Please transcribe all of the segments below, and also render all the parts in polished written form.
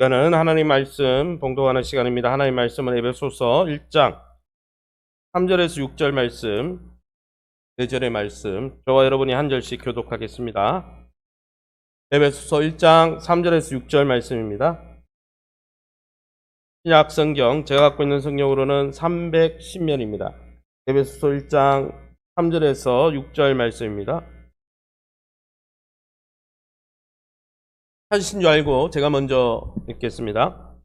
시간은 하나님 말씀 봉독하는 시간입니다. 하나님 말씀은 에베소서 1장 3절에서 6절 말씀, 4절의 말씀, 저와 여러분이 한 절씩 교독하겠습니다. 에베소서 1장 3절에서 6절 말씀입니다. 신약 성경, 제가 갖고 있는 성경으로는 310면입니다. 에베소서 1장 3절에서 6절 말씀입니다. 하신 줄 알고 제가 먼저 읽겠습니다.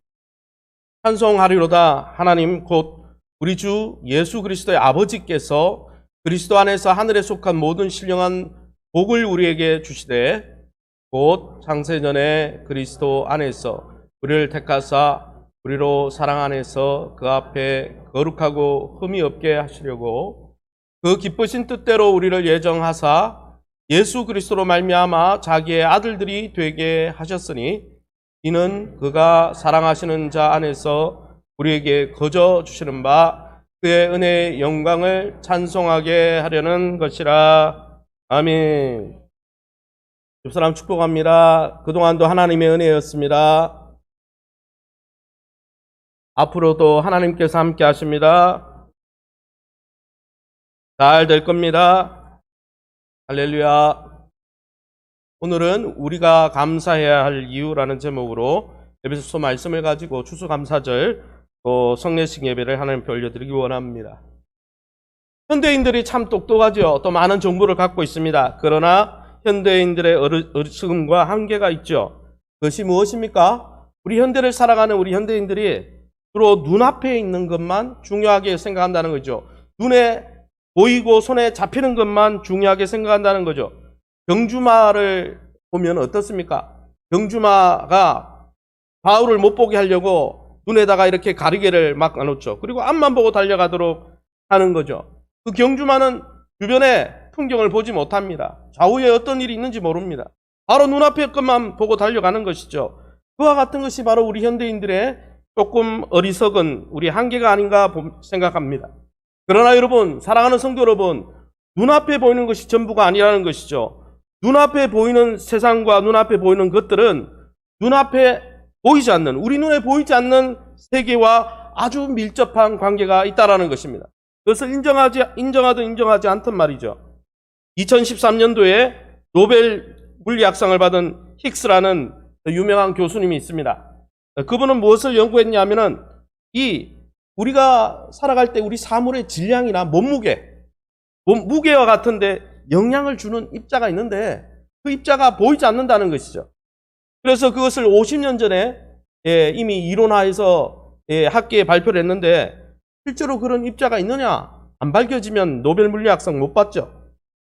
찬송하리로다. 하나님 곧 우리 주 예수 그리스도의 아버지께서 그리스도 안에서 하늘에 속한 모든 신령한 복을 우리에게 주시되 곧 창세전에 그리스도 안에서 우리를 택하사 우리로 사랑 안에서 그 앞에 거룩하고 흠이 없게 하시려고 그 기쁘신 뜻대로 우리를 예정하사 예수 그리스도로 말미암아 자기의 아들들이 되게 하셨으니 이는 그가 사랑하시는 자 안에서 우리에게 거저 주시는 바 그의 은혜의 영광을 찬송하게 하려는 것이라. 아멘. 집사람 축복합니다. 그동안도 하나님의 은혜였습니다. 앞으로도 하나님께서 함께 하십니다. 잘 될 겁니다. 할렐루야. 오늘은 우리가 감사해야 할 이유라는 제목으로 에베소서 말씀을 가지고 추수감사절 또 성례식 예배를 하나님께 올려드리기 원합니다. 현대인들이 참 똑똑하죠. 또 많은 정보를 갖고 있습니다. 그러나 현대인들의 어리석음과 한계가 있죠. 그것이 무엇입니까? 우리 현대를 살아가는 우리 현대인들이 주로 눈앞에 있는 것만 중요하게 생각한다는 거죠. 눈에 보이고 손에 잡히는 것만 중요하게 생각한다는 거죠. 병주마를 보면 어떻습니까? 병주마가 바울을 못 보게 하려고 눈에다가 이렇게 가리개를 막 놓죠. 그리고 앞만 보고 달려가도록 하는 거죠. 그 경주마는 주변의 풍경을 보지 못합니다. 좌우에 어떤 일이 있는지 모릅니다. 바로 눈앞의 것만 보고 달려가는 것이죠. 그와 같은 것이 바로 우리 현대인들의 조금 어리석은 우리 한계가 아닌가 생각합니다. 그러나 여러분, 사랑하는 성도 여러분, 눈앞에 보이는 것이 전부가 아니라는 것이죠. 눈앞에 보이는 세상과 눈앞에 보이는 것들은 눈앞에 보이지 않는, 우리 눈에 보이지 않는 세계와 아주 밀접한 관계가 있다는 것입니다. 그것을 인정하든 인정하지 않든 말이죠. 2013년도에 노벨 물리학상을 받은 힉스라는 유명한 교수님이 있습니다. 그분은 무엇을 연구했냐면은 우리가 살아갈 때 우리 사물의 질량이나 무게와 같은데 영향을 주는 입자가 있는데 그 입자가 보이지 않는다는 것이죠. 그래서 그것을 50년 전에 이미 이론화해서 학계에 발표를 했는데 실제로 그런 입자가 있느냐? 안 밝혀지면 노벨 물리학상 못 받죠.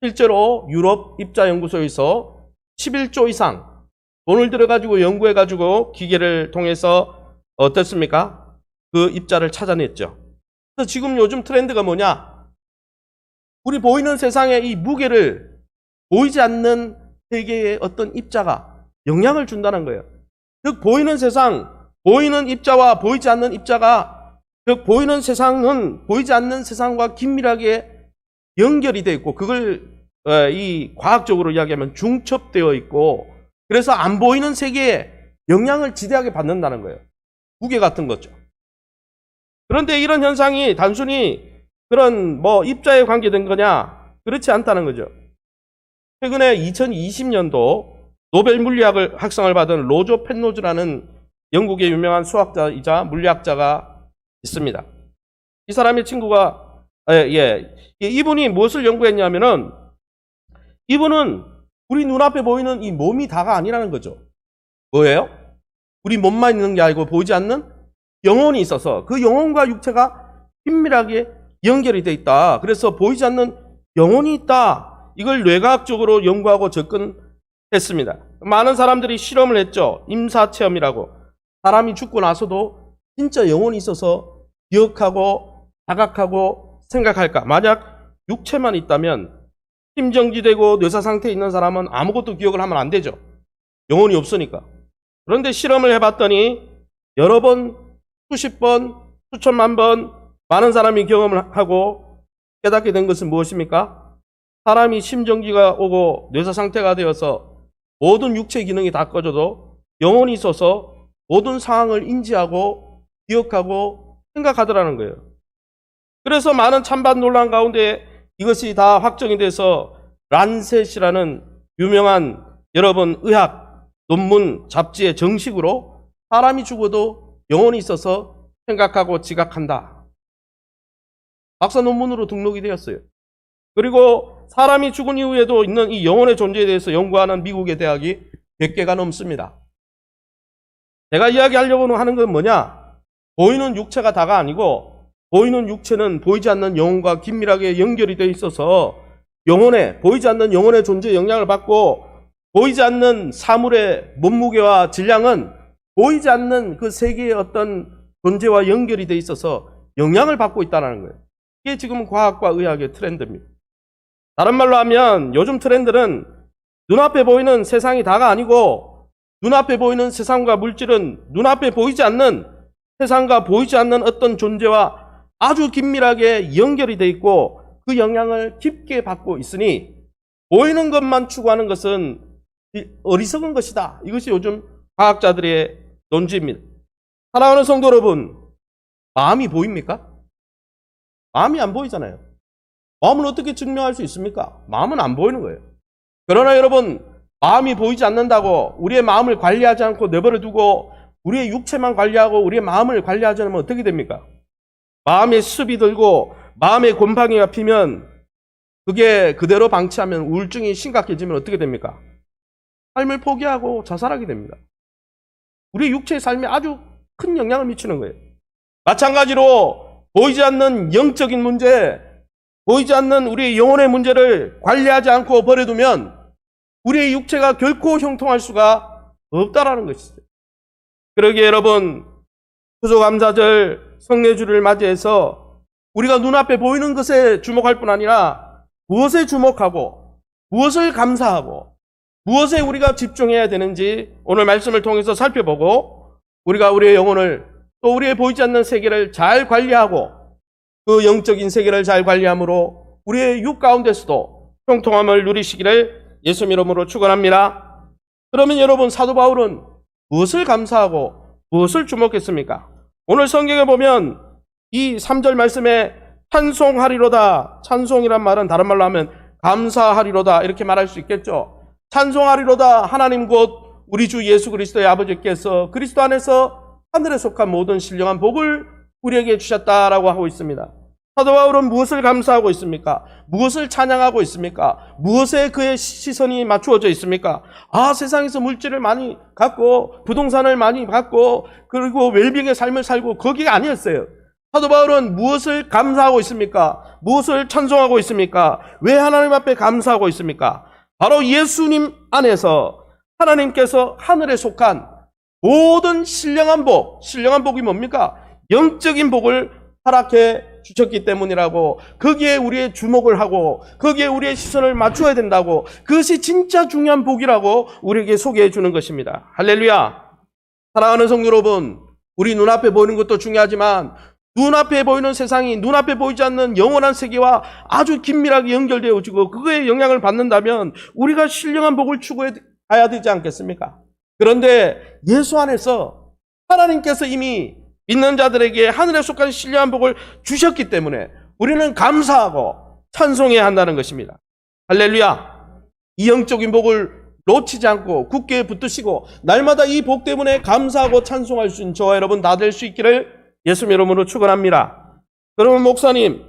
실제로 유럽 입자연구소에서 11조 이상 돈을 들여가지고 연구해가지고 기계를 통해서 어떻습니까? 그 입자를 찾아냈죠. 그래서 지금 요즘 트렌드가 뭐냐? 우리 보이는 세상의 이 무게를 보이지 않는 세계의 어떤 입자가 영향을 준다는 거예요. 즉 보이는 세상, 보이는 입자와 보이지 않는 입자가, 즉 보이는 세상은 보이지 않는 세상과 긴밀하게 연결이 되어 있고 그걸 이 과학적으로 이야기하면 중첩되어 있고 그래서 안 보이는 세계에 영향을 지대하게 받는다는 거예요. 무게 같은 거죠. 그런데 이런 현상이 단순히 그런 입자에 관계된 거냐? 그렇지 않다는 거죠. 최근에 2020년도 노벨 물리학을 학상을 받은 로저 펜로즈라는 영국의 유명한 수학자이자 물리학자가 있습니다. 이 사람의 친구가 이분이 무엇을 연구했냐면은 이분은 우리 눈앞에 보이는 이 몸이 다가 아니라는 거죠. 뭐예요? 우리 몸만 있는 게 아니고 보이지 않는 영혼이 있어서 그 영혼과 육체가 긴밀하게 연결이 돼 있다. 그래서 보이지 않는 영혼이 있다. 이걸 뇌과학적으로 연구하고 접근했습니다. 많은 사람들이 실험을 했죠. 임사체험이라고. 사람이 죽고 나서도 진짜 영혼이 있어서 기억하고 자각하고 생각할까? 만약 육체만 있다면 심정지되고 뇌사 상태에 있는 사람은 아무것도 기억을 하면 안 되죠. 영혼이 없으니까. 그런데 실험을 해봤더니 여러 번 수십 번, 수천만 번 많은 사람이 경험을 하고 깨닫게 된 것은 무엇입니까? 사람이 심정지가 오고 뇌사 상태가 되어서 모든 육체 기능이 다 꺼져도 영혼이 있어서 모든 상황을 인지하고 기억하고 생각하더라는 거예요. 그래서 많은 찬반 논란 가운데 이것이 다 확정이 돼서 란셋이라는 유명한 여러분 의학 논문 잡지에 정식으로 사람이 죽어도 영혼이 있어서 생각하고 지각한다. 박사 논문으로 등록이 되었어요. 그리고 사람이 죽은 이후에도 있는 이 영혼의 존재에 대해서 연구하는 미국의 대학이 100개가 넘습니다. 제가 이야기하려고 하는 건 뭐냐? 보이는 육체가 다가 아니고 보이는 육체는 보이지 않는 영혼과 긴밀하게 연결이 되어 있어서 보이지 않는 영혼의 존재에 영향을 받고 보이지 않는 사물의 몸무게와 질량은 보이지 않는 그 세계의 어떤 존재와 연결이 되어 있어서 영향을 받고 있다는 거예요. 이게 지금 과학과 의학의 트렌드입니다. 다른 말로 하면 요즘 트렌드는 눈앞에 보이는 세상이 다가 아니고 눈앞에 보이는 세상과 물질은 눈앞에 보이지 않는 세상과 보이지 않는 어떤 존재와 아주 긴밀하게 연결이 되어 있고 그 영향을 깊게 받고 있으니 보이는 것만 추구하는 것은 어리석은 것이다. 이것이 요즘 과학자들의 논지입니다. 사랑하는 성도 여러분, 마음이 보입니까? 마음이 안 보이잖아요. 마음은 어떻게 증명할 수 있습니까? 마음은 안 보이는 거예요. 그러나 여러분, 마음이 보이지 않는다고 우리의 마음을 관리하지 않고 내버려 두고 우리의 육체만 관리하고 우리의 마음을 관리하지 않으면 어떻게 됩니까? 마음에 습이 들고 마음에 곰팡이가 피면 그게 그대로 방치하면 우울증이 심각해지면 어떻게 됩니까? 삶을 포기하고 자살하게 됩니다. 우리 육체의 삶에 아주 큰 영향을 미치는 거예요. 마찬가지로 보이지 않는 영적인 문제, 보이지 않는 우리의 영혼의 문제를 관리하지 않고 버려두면 우리의 육체가 결코 형통할 수가 없다라는 것이죠. 그러기에 여러분, 추수감사절 성례주를 맞이해서 우리가 눈앞에 보이는 것에 주목할 뿐 아니라 무엇에 주목하고 무엇을 감사하고 무엇에 우리가 집중해야 되는지 오늘 말씀을 통해서 살펴보고 우리가 우리의 영혼을 또 우리의 보이지 않는 세계를 잘 관리하고 그 영적인 세계를 잘 관리함으로 우리의 육 가운데서도 형통함을 누리시기를 예수님 이름으로 축원합니다. 그러면 여러분, 사도 바울은 무엇을 감사하고 무엇을 주목했습니까? 오늘 성경에 보면 이 3절 말씀에 찬송하리로다, 찬송이란 말은 다른 말로 하면 감사하리로다 이렇게 말할 수 있겠죠. 찬송하리로다, 하나님 곧 우리 주 예수 그리스도의 아버지께서 그리스도 안에서 하늘에 속한 모든 신령한 복을 우리에게 주셨다라고 하고 있습니다. 사도 바울은 무엇을 감사하고 있습니까? 무엇을 찬양하고 있습니까? 무엇에 그의 시선이 맞추어져 있습니까? 세상에서 물질을 많이 갖고 부동산을 많이 갖고 그리고 웰빙의 삶을 살고 거기가 아니었어요. 사도 바울은 무엇을 감사하고 있습니까? 무엇을 찬송하고 있습니까? 왜 하나님 앞에 감사하고 있습니까? 바로 예수님 안에서 하나님께서 하늘에 속한 모든 신령한 복, 신령한 복이 뭡니까? 영적인 복을 허락해 주셨기 때문이라고, 거기에 우리의 주목을 하고 거기에 우리의 시선을 맞춰야 된다고, 그것이 진짜 중요한 복이라고 우리에게 소개해 주는 것입니다. 할렐루야. 사랑하는 성도 여러분, 우리 눈앞에 보이는 것도 중요하지만 눈앞에 보이는 세상이 눈앞에 보이지 않는 영원한 세계와 아주 긴밀하게 연결되어지고 그거에 영향을 받는다면 우리가 신령한 복을 추구해 가야 되지 않겠습니까? 그런데 예수 안에서 하나님께서 이미 믿는 자들에게 하늘에 속한 신령한 복을 주셨기 때문에 우리는 감사하고 찬송해야 한다는 것입니다. 할렐루야. 이 영적인 복을 놓치지 않고 굳게 붙드시고 날마다 이 복 때문에 감사하고 찬송할 수 있는 저와 여러분 다 될 수 있기를 예수님 이름으로 축원합니다. 그러면 목사님,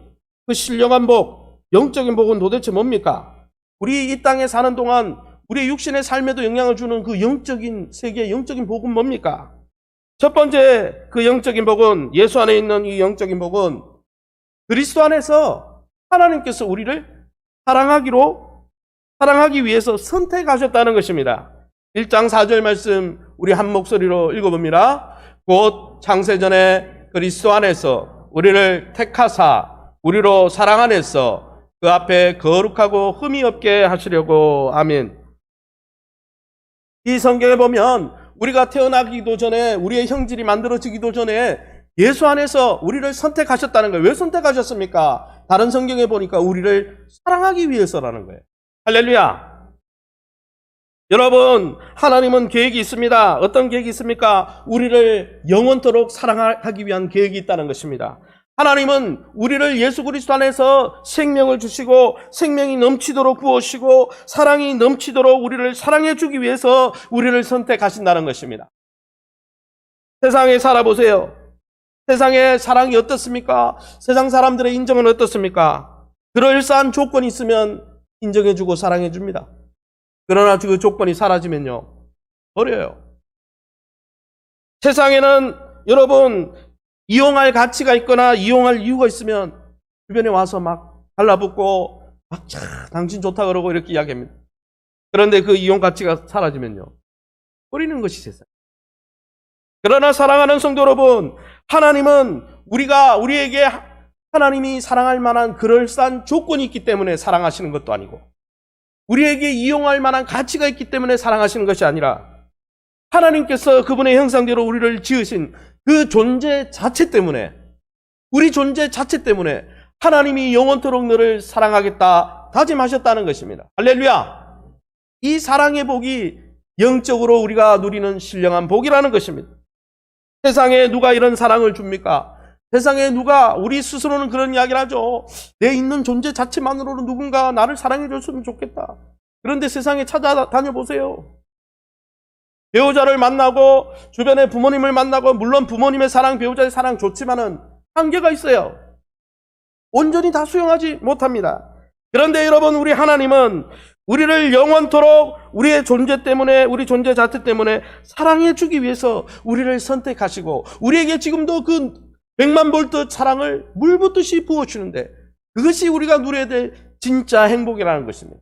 그 신령한 복, 영적인 복은 도대체 뭡니까? 우리 이 땅에 사는 동안 우리 육신의 삶에도 영향을 주는 그 영적인 세계, 영적인 복은 뭡니까? 첫 번째 그 영적인 복은, 예수 안에 있는 이 영적인 복은 그리스도 안에서 하나님께서 우리를 사랑하기 위해서 선택하셨다는 것입니다. 1장 4절 말씀 우리 한 목소리로 읽어봅니다. 곧 창세전에 그리스도 안에서 우리를 택하사 우리로 사랑 안에서 그 앞에 거룩하고 흠이 없게 하시려고. 아멘. 이 성경에 보면 우리가 태어나기도 전에, 우리의 형질이 만들어지기도 전에 예수 안에서 우리를 선택하셨다는 거예요. 왜 선택하셨습니까? 다른 성경에 보니까 우리를 사랑하기 위해서라는 거예요. 할렐루야. 여러분, 하나님은 계획이 있습니다. 어떤 계획이 있습니까? 우리를 영원토록 사랑하기 위한 계획이 있다는 것입니다. 하나님은 우리를 예수 그리스도 안에서 생명을 주시고 생명이 넘치도록 부으시고 사랑이 넘치도록 우리를 사랑해 주기 위해서 우리를 선택하신다는 것입니다. 세상에 살아보세요. 세상의 사랑이 어떻습니까? 세상 사람들의 인정은 어떻습니까? 그럴싸한 조건이 있으면 인정해주고 사랑해줍니다. 그러나 그 조건이 사라지면요, 버려요. 세상에는 여러분, 이용할 가치가 있거나 이용할 이유가 있으면 주변에 와서 막 달라붙고 막 당신 좋다 그러고 이렇게 이야기합니다. 그런데 그 이용 가치가 사라지면요, 버리는 것이 세상. 그러나 사랑하는 성도 여러분, 하나님은 우리에게 하나님이 사랑할 만한 그럴싸한 조건이 있기 때문에 사랑하시는 것도 아니고 우리에게 이용할 만한 가치가 있기 때문에 사랑하시는 것이 아니라 하나님께서 그분의 형상대로 우리를 지으신 그 존재 자체 때문에, 우리 존재 자체 때문에 하나님이 영원토록 너를 사랑하겠다 다짐하셨다는 것입니다. 할렐루야! 이 사랑의 복이 영적으로 우리가 누리는 신령한 복이라는 것입니다. 세상에 누가 이런 사랑을 줍니까? 세상에 누가, 우리 스스로는 그런 이야기를 하죠. 내 있는 존재 자체만으로는 누군가 나를 사랑해 줬으면 좋겠다. 그런데 세상에 찾아다녀 보세요. 배우자를 만나고 주변에 부모님을 만나고, 물론 부모님의 사랑, 배우자의 사랑 좋지만은 한계가 있어요. 온전히 다 수용하지 못합니다. 그런데 여러분, 우리 하나님은 우리를 영원토록 우리의 존재 때문에, 우리 존재 자체 때문에 사랑해 주기 위해서 우리를 선택하시고 우리에게 지금도 그 100만 볼트 사랑을 물 붓듯이 부어주는데, 그것이 우리가 누려야 될 진짜 행복이라는 것입니다.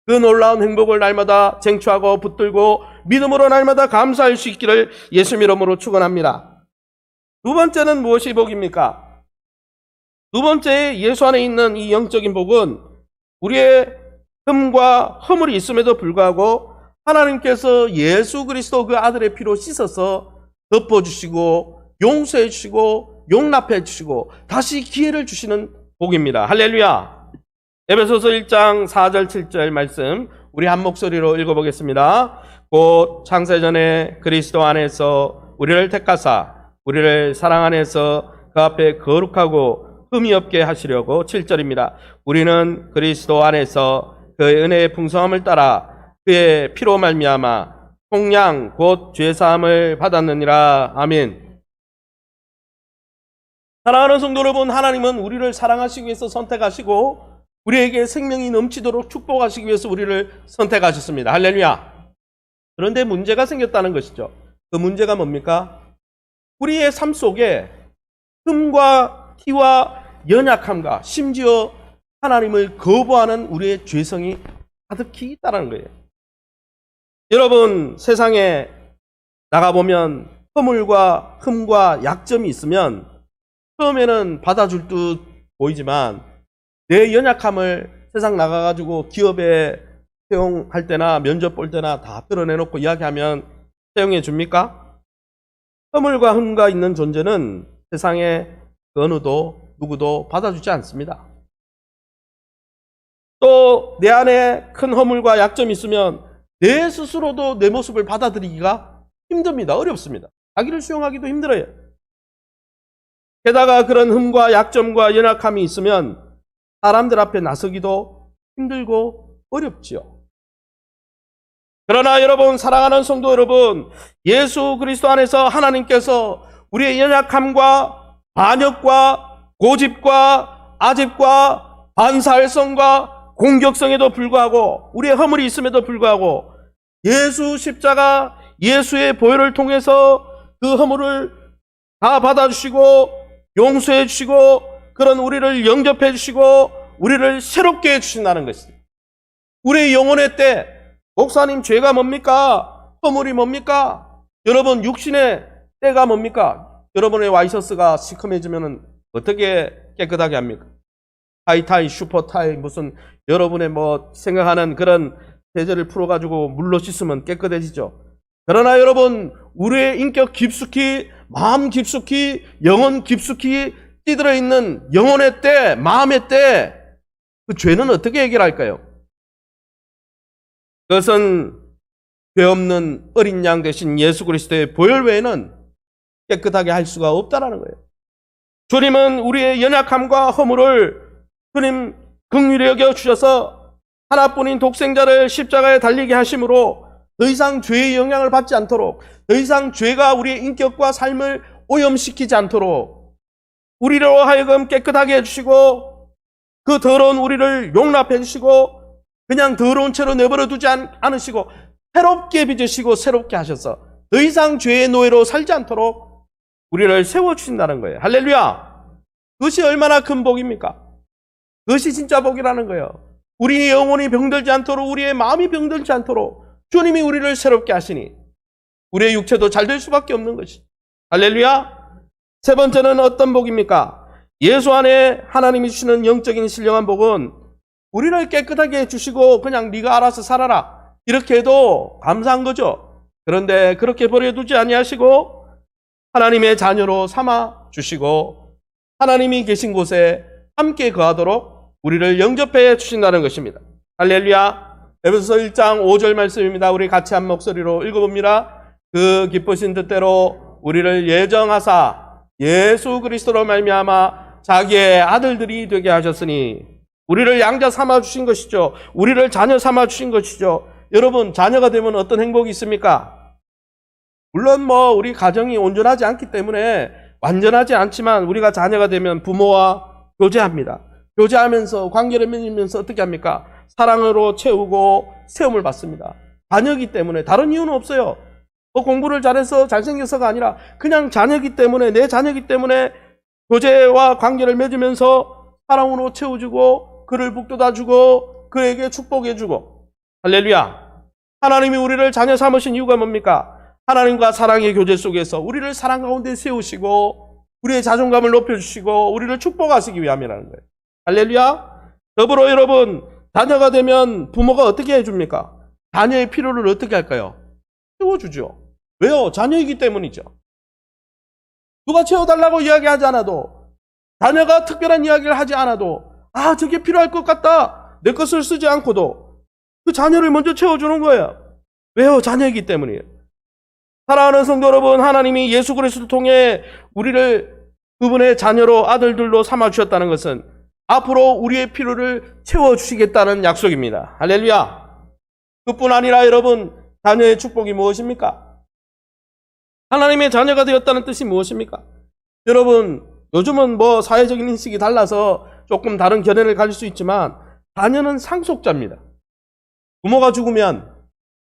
그 놀라운 행복을 날마다 쟁취하고 붙들고 믿음으로 날마다 감사할 수 있기를 예수 이름으로 축원합니다. 두 번째는 무엇이 복입니까? 두 번째, 예수 안에 있는 이 영적인 복은 우리의 흠과 허물이 있음에도 불구하고 하나님께서 예수 그리스도 그 아들의 피로 씻어서 덮어주시고 용서해 주시고 용납해 주시고 다시 기회를 주시는 복입니다. 할렐루야. 에베소서 1장 4절 7절 말씀 우리 한 목소리로 읽어보겠습니다. 곧 창세전에 그리스도 안에서 우리를 택하사 우리를 사랑 안에서 그 앞에 거룩하고 흠이 없게 하시려고. 7절입니다. 우리는 그리스도 안에서 그의 은혜의 풍성함을 따라 그의 피로 말미암아 속량 곧 죄사함을 받았느니라. 아멘. 사랑하는 성도 여러분, 하나님은 우리를 사랑하시기 위해서 선택하시고 우리에게 생명이 넘치도록 축복하시기 위해서 우리를 선택하셨습니다. 할렐루야. 그런데 문제가 생겼다는 것이죠. 그 문제가 뭡니까? 우리의 삶 속에 흠과 티와 연약함과 심지어 하나님을 거부하는 우리의 죄성이 가득히 있다는 거예요. 여러분, 세상에 나가보면 허물과 흠과 약점이 있으면 처음에는 받아줄 듯 보이지만 내 연약함을 세상 나가가지고 기업에 채용할 때나 면접 볼 때나 다 드러내놓고 이야기하면 채용해 줍니까? 허물과 흠과 있는 존재는 세상에 어느도 누구도 받아주지 않습니다. 또 내 안에 큰 허물과 약점이 있으면 내 스스로도 내 모습을 받아들이기가 힘듭니다. 어렵습니다. 자기를 수용하기도 힘들어요. 게다가 그런 흠과 약점과 연약함이 있으면 사람들 앞에 나서기도 힘들고 어렵지요. 그러나 여러분, 사랑하는 성도 여러분, 예수 그리스도 안에서 하나님께서 우리의 연약함과 반역과 고집과 아집과 반사활성과 공격성에도 불구하고 우리의 허물이 있음에도 불구하고 예수 십자가, 예수의 보혈을 통해서 그 허물을 다 받아주시고 용서해 주시고 그런 우리를 영접해 주시고 우리를 새롭게 해주신다는 것입니다. 우리의 영혼의 때, 목사님 죄가 뭡니까? 허물이 뭡니까? 여러분 육신의 때가 뭡니까? 여러분의 와이셔츠가 시커매지면 어떻게 깨끗하게 합니까? 하이타이, 슈퍼타이, 무슨 여러분의 생각하는 그런 세제를 풀어가지고 물로 씻으면 깨끗해지죠. 그러나 여러분, 우리의 인격 깊숙이, 마음 깊숙이, 영혼 깊숙이 찌들어 있는 영혼의 때, 마음의 때, 그 죄는 어떻게 해결할까요? 그것은 죄 없는 어린 양 대신 예수 그리스도의 보혈 외에는 깨끗하게 할 수가 없다라는 거예요. 주님은 우리의 연약함과 허물을 주님 긍휼히 여겨 주셔서 하나뿐인 독생자를 십자가에 달리게 하심으로 더 이상 죄의 영향을 받지 않도록, 더 이상 죄가 우리의 인격과 삶을 오염시키지 않도록 우리로 하여금 깨끗하게 해주시고 그 더러운 우리를 용납해 주시고 그냥 더러운 채로 내버려 두지 않으시고 새롭게 빚으시고 새롭게 하셔서 더 이상 죄의 노예로 살지 않도록 우리를 세워주신다는 거예요. 할렐루야! 그것이 얼마나 큰 복입니까? 그것이 진짜 복이라는 거예요. 우리의 영혼이 병들지 않도록, 우리의 마음이 병들지 않도록 주님이 우리를 새롭게 하시니 우리의 육체도 잘 될 수밖에 없는 것이. 할렐루야! 세 번째는 어떤 복입니까? 예수 안에 하나님이 주시는 영적인 신령한 복은 우리를 깨끗하게 해주시고 그냥 네가 알아서 살아라 이렇게 해도 감사한 거죠. 그런데 그렇게 버려두지 아니하시고 하나님의 자녀로 삼아 주시고 하나님이 계신 곳에 함께 거하도록 우리를 영접해 주신다는 것입니다. 할렐루야. 에베소서 1장 5절 말씀입니다. 우리 같이 한 목소리로 읽어봅니다. 그 기쁘신 뜻대로 우리를 예정하사 예수 그리스도로 말미암아 자기의 아들들이 되게 하셨으니 우리를 양자 삼아 주신 것이죠. 우리를 자녀 삼아 주신 것이죠. 여러분, 자녀가 되면 어떤 행복이 있습니까? 물론 우리 가정이 온전하지 않기 때문에 완전하지 않지만 우리가 자녀가 되면 부모와 교제합니다. 교제하면서 관계를 맺으면서 어떻게 합니까? 사랑으로 채우고 세움을 받습니다. 자녀이기 때문에 다른 이유는 없어요. 공부를 잘해서 잘생겨서가 아니라 그냥 자녀이기 때문에, 내 자녀이기 때문에 교제와 관계를 맺으면서 사랑으로 채워주고 그를 북돋아주고 그에게 축복해주고. 할렐루야. 하나님이 우리를 자녀 삼으신 이유가 뭡니까? 하나님과 사랑의 교제 속에서 우리를 사랑 가운데 세우시고 우리의 자존감을 높여주시고 우리를 축복하시기 위함이라는 거예요. 할렐루야. 더불어 여러분, 자녀가 되면 부모가 어떻게 해줍니까? 자녀의 필요를 어떻게 할까요? 채워주죠. 왜요? 자녀이기 때문이죠. 누가 채워달라고 이야기하지 않아도, 자녀가 특별한 이야기를 하지 않아도 저게 필요할 것 같다, 내 것을 쓰지 않고도 그 자녀를 먼저 채워주는 거예요. 왜요? 자녀이기 때문이에요. 사랑하는 성도 여러분, 하나님이 예수 그리스도를 통해 우리를 그분의 자녀로, 아들들로 삼아주셨다는 것은 앞으로 우리의 필요를 채워주시겠다는 약속입니다. 할렐루야. 그뿐 아니라 여러분, 자녀의 축복이 무엇입니까? 하나님의 자녀가 되었다는 뜻이 무엇입니까? 여러분, 요즘은 사회적인 인식이 달라서 조금 다른 견해를 가질 수 있지만 자녀는 상속자입니다. 부모가 죽으면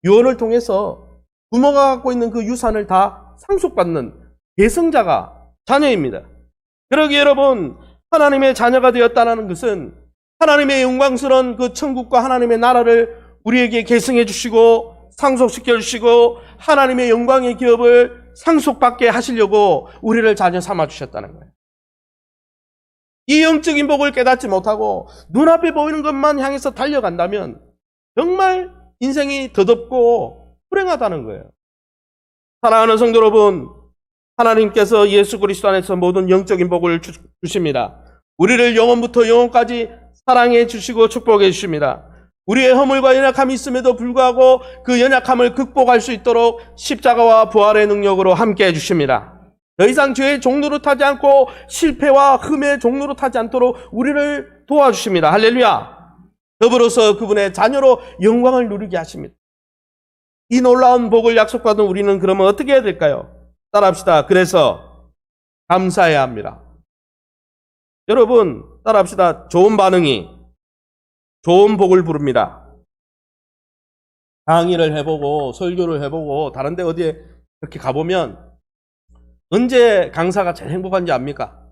유언을 통해서 부모가 갖고 있는 그 유산을 다 상속받는 계승자가 자녀입니다. 그러기에 여러분, 하나님의 자녀가 되었다는 것은 하나님의 영광스러운 그 천국과 하나님의 나라를 우리에게 계승해 주시고 상속시켜 주시고 하나님의 영광의 기업을 상속받게 하시려고 우리를 자녀 삼아 주셨다는 거예요. 이 영적인 복을 깨닫지 못하고 눈앞에 보이는 것만 향해서 달려간다면 정말 인생이 더덥고 불행하다는 거예요. 사랑하는 성도 여러분, 하나님께서 예수 그리스도 안에서 모든 영적인 복을 주십니다. 우리를 영원부터 영원까지 사랑해 주시고 축복해 주십니다. 우리의 허물과 연약함이 있음에도 불구하고 그 연약함을 극복할 수 있도록 십자가와 부활의 능력으로 함께 해주십니다. 더 이상 죄의 종로로 타지 않고 실패와 흠의 종로로 타지 않도록 우리를 도와주십니다. 할렐루야. 더불어서 그분의 자녀로 영광을 누리게 하십니다. 이 놀라운 복을 약속받은 우리는 그러면 어떻게 해야 될까요? 따라합시다. 그래서 감사해야 합니다. 여러분, 따라합시다. 좋은 반응이 좋은 복을 부릅니다. 강의를 해보고 설교를 해보고 다른 데 어디에 이렇게 가보면 언제 강사가 제일 행복한지 압니까?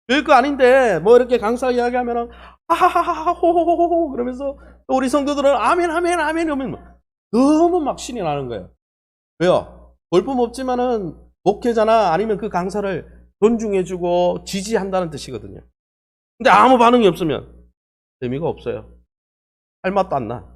별거 아닌데 이렇게 강사 이야기하면 하하하하 호호호호 그러면서 또 우리 성도들은 아멘 아멘 아멘 이러면 너무 막 신이 나는 거예요. 왜요? 볼품 없지만은 목회자나 아니면 그 강사를 존중해주고 지지한다는 뜻이거든요. 근데 아무 반응이 없으면 의미가 없어요. 할 맛도 안 나.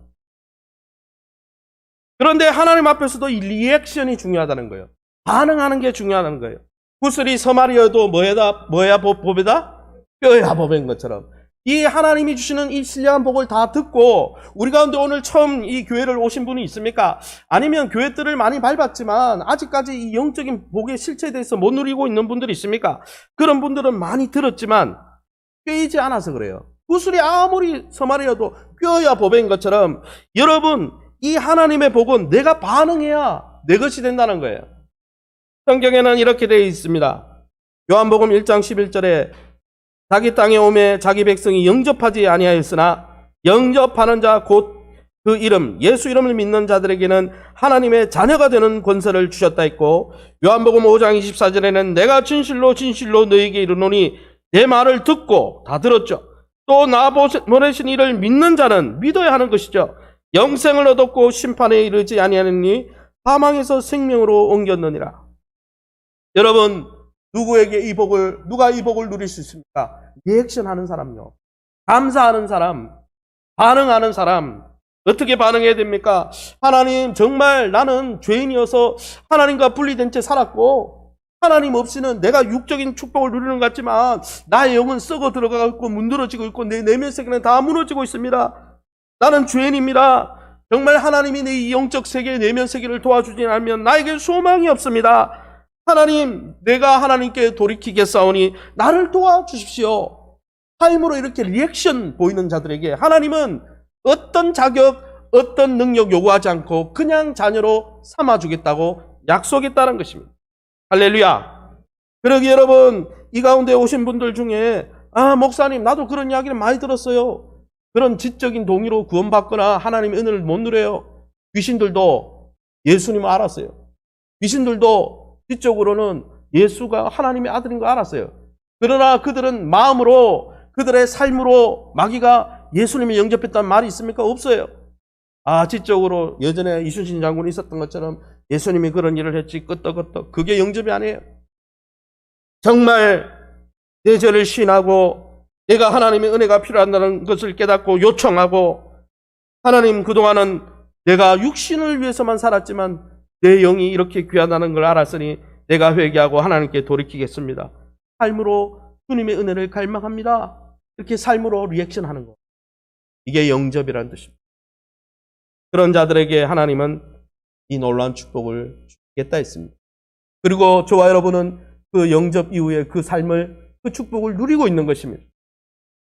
그런데 하나님 앞에서도 이 리액션이 중요하다는 거예요. 반응하는 게 중요하다는 거예요. 구슬이 서말이어도 뭐야 법이다? 뼈야 법인 것처럼 이 하나님이 주시는 이 신령한 복을 다 듣고 우리 가운데 오늘 처음 이 교회를 오신 분이 있습니까? 아니면 교회들을 많이 밟았지만 아직까지 이 영적인 복의 실체에 대해서 못 누리고 있는 분들이 있습니까? 그런 분들은 많이 들었지만 꿰이지 않아서 그래요. 구슬이 아무리 서말이어도 꿰어야 보배인 것처럼 여러분, 이 하나님의 복은 내가 반응해야 내 것이 된다는 거예요. 성경에는 이렇게 되어 있습니다. 요한복음 1장 11절에 자기 땅에 오매 자기 백성이 영접하지 아니하였으나 영접하는 자 곧 그 이름 예수 이름을 믿는 자들에게는 하나님의 자녀가 되는 권세를 주셨다 했고, 요한복음 5장 24절에는 내가 진실로 진실로 너에게 이르노니 내 말을 듣고, 다 들었죠. 또 나 보내신 이를 믿는 자는 믿어야 하는 것이죠. 영생을 얻었고 심판에 이르지 아니하느니 사망에서 생명으로 옮겼느니라. 여러분, 누구가 이 복을 누릴 수 있습니까? 리액션 하는 사람요. 감사하는 사람, 반응하는 사람. 어떻게 반응해야 됩니까? 하나님, 정말 나는 죄인이어서 하나님과 분리된 채 살았고, 하나님 없이는 내가 육적인 축복을 누리는 것 같지만 나의 영은 썩어 들어가고 있고 문드러지고 있고 내 내면 세계는 다 무너지고 있습니다. 나는 죄인입니다. 정말 하나님이 내 이 영적 세계, 내면 세계를 도와주지 않으면 나에게 소망이 없습니다. 하나님, 내가 하나님께 돌이키겠사오니 나를 도와주십시오. 삶으로 이렇게 리액션 보이는 자들에게 하나님은 어떤 자격, 어떤 능력 요구하지 않고 그냥 자녀로 삼아주겠다고 약속했다는 것입니다. 할렐루야. 그러기 여러분, 이 가운데 오신 분들 중에 목사님, 나도 그런 이야기를 많이 들었어요. 그런 지적인 동의로 구원받거나 하나님의 은혜를 못 누려요. 귀신들도 예수님을 알았어요. 귀신들도 지적으로는 예수가 하나님의 아들인 거 알았어요. 그러나 그들은 마음으로, 그들의 삶으로 마귀가 예수님을 영접했다는 말이 있습니까? 없어요. 지적으로 예전에 이순신 장군이 있었던 것처럼 예수님이 그런 일을 했지 끄떡끄떡. 그게 영접이 아니에요. 정말 내 죄를 시인하고 내가 하나님의 은혜가 필요하다는 것을 깨닫고 요청하고, 하나님, 그동안은 내가 육신을 위해서만 살았지만 내 영이 이렇게 귀하다는 걸 알았으니 내가 회개하고 하나님께 돌이키겠습니다. 삶으로 주님의 은혜를 갈망합니다. 이렇게 삶으로 리액션하는 거. 이게 영접이라는 뜻입니다. 그런 자들에게 하나님은 이 놀라운 축복을 주겠다 했습니다. 그리고 저와 여러분은 그 영접 이후에 그 삶을, 그 축복을 누리고 있는 것입니다.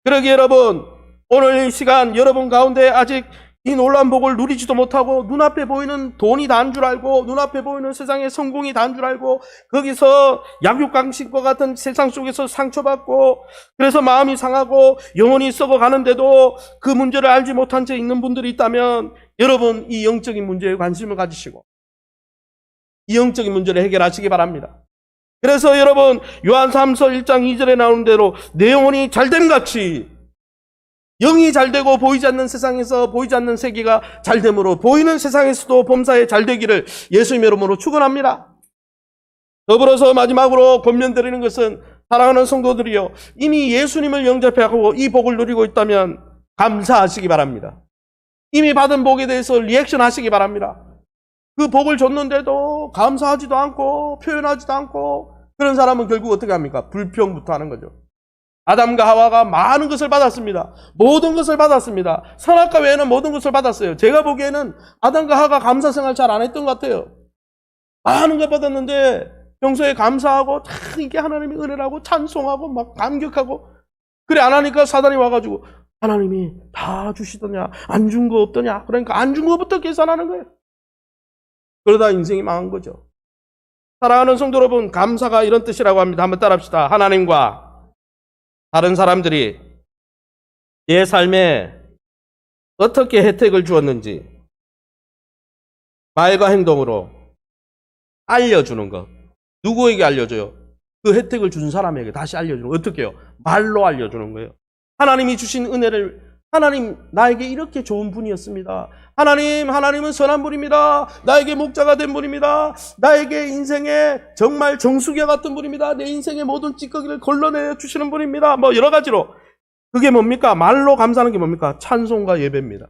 그러기에 여러분, 오늘 이 시간 여러분 가운데 아직 이 놀라운 복을 누리지도 못하고 눈앞에 보이는 돈이 다인 줄 알고 눈앞에 보이는 세상의 성공이 다인 줄 알고 거기서 약육강식과 같은 세상 속에서 상처받고 그래서 마음이 상하고 영혼이 썩어가는데도 그 문제를 알지 못한 채 있는 분들이 있다면, 여러분, 이 영적인 문제에 관심을 가지시고 이 영적인 문제를 해결하시기 바랍니다. 그래서 여러분, 요한 3서 1장 2절에 나오는 대로 내 영혼이 잘됨같이, 영이 잘되고 보이지 않는 세상에서 보이지 않는 세계가 잘됨으로 보이는 세상에서도 범사에 잘되기를 예수님의 이름으로 축원합니다. 더불어서 마지막으로 권면드리는 것은, 사랑하는 성도들이요, 이미 예수님을 영접하고 이 복을 누리고 있다면 감사하시기 바랍니다. 이미 받은 복에 대해서 리액션 하시기 바랍니다. 그 복을 줬는데도 감사하지도 않고 표현하지도 않고, 그런 사람은 결국 어떻게 합니까? 불평부터 하는 거죠. 아담과 하와가 많은 것을 받았습니다. 모든 것을 받았습니다. 선악과 외에는 모든 것을 받았어요. 제가 보기에는 아담과 하와가 감사 생활 잘 안 했던 것 같아요. 많은 것 받았는데 평소에 감사하고 다 이게 하나님의 은혜라고 찬송하고 막 감격하고, 그래 안 하니까 사단이 와가지고 하나님이 다 주시더냐, 안 준 거 없더냐, 그러니까 안 준 거부터 계산하는 거예요. 그러다 인생이 망한 거죠. 사랑하는 성도 여러분, 감사가 이런 뜻이라고 합니다. 한번 따라합시다. 하나님과 다른 사람들이 내 삶에 어떻게 혜택을 주었는지 말과 행동으로 알려주는 것. 누구에게 알려줘요? 그 혜택을 준 사람에게 다시 알려주는 거. 어떻게 해요? 말로 알려주는 거예요. 하나님이 주신 은혜를, 하나님 나에게 이렇게 좋은 분이었습니다. 하나님은 선한 분입니다. 나에게 목자가 된 분입니다. 나에게 인생에 정말 정수기와 같은 분입니다. 내 인생의 모든 찌꺼기를 걸러내 주시는 분입니다. 뭐 여러 가지로. 그게 뭡니까? 말로 감사하는 게 뭡니까? 찬송과 예배입니다.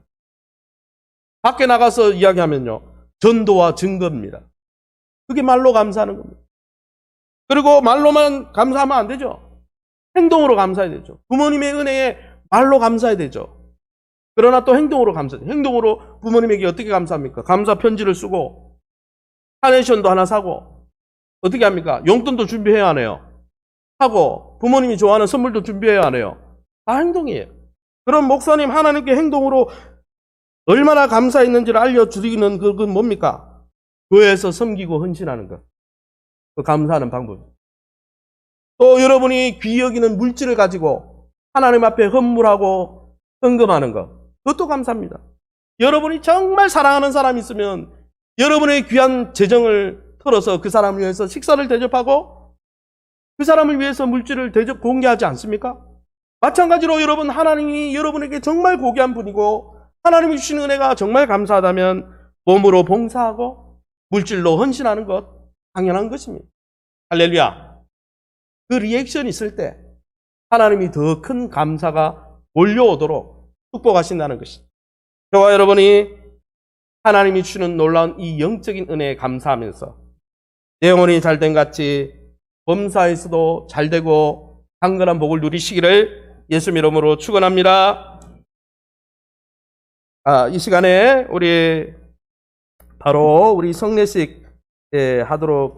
밖에 나가서 이야기하면요, 전도와 증거입니다. 그게 말로 감사하는 겁니다. 그리고 말로만 감사하면 안 되죠. 행동으로 감사해야 되죠. 부모님의 은혜에 말로 감사해야 되죠. 그러나 또 행동으로 감사해요. 행동으로 부모님에게 어떻게 감사합니까? 감사 편지를 쓰고 카네이션도 하나 사고 어떻게 합니까? 용돈도 준비해야 하네요. 하고 부모님이 좋아하는 선물도 준비해야 하네요. 다 행동이에요. 그럼 목사님 하나님께 행동으로 얼마나 감사했는지를 알려드리는 그건 뭡니까? 교회에서 섬기고 헌신하는 것. 그 감사하는 방법. 또 여러분이 귀히 여기는 물질을 가지고 하나님 앞에 헌물하고 헌금하는 것. 그것도 감사합니다. 여러분이 정말 사랑하는 사람이 있으면 여러분의 귀한 재정을 털어서 그 사람을 위해서 식사를 대접하고 그 사람을 위해서 물질을 공개하지 않습니까? 마찬가지로 여러분 하나님이 여러분에게 정말 고귀한 분이고 하나님이 주신 은혜가 정말 감사하다면 몸으로 봉사하고 물질로 헌신하는 것 당연한 것입니다. 할렐루야. 그 리액션이 있을 때 하나님이 더 큰 감사가 몰려오도록 축복하신다는 것입니다. 저와 여러분이 하나님이 주시는 놀라운 이 영적인 은혜에 감사하면서 내 영혼이 잘된 같이 범사에서도 잘되고 강건한 복을 누리시기를 예수 이름으로 축원합니다. 이 시간에 우리 바로 우리 성례식 하도록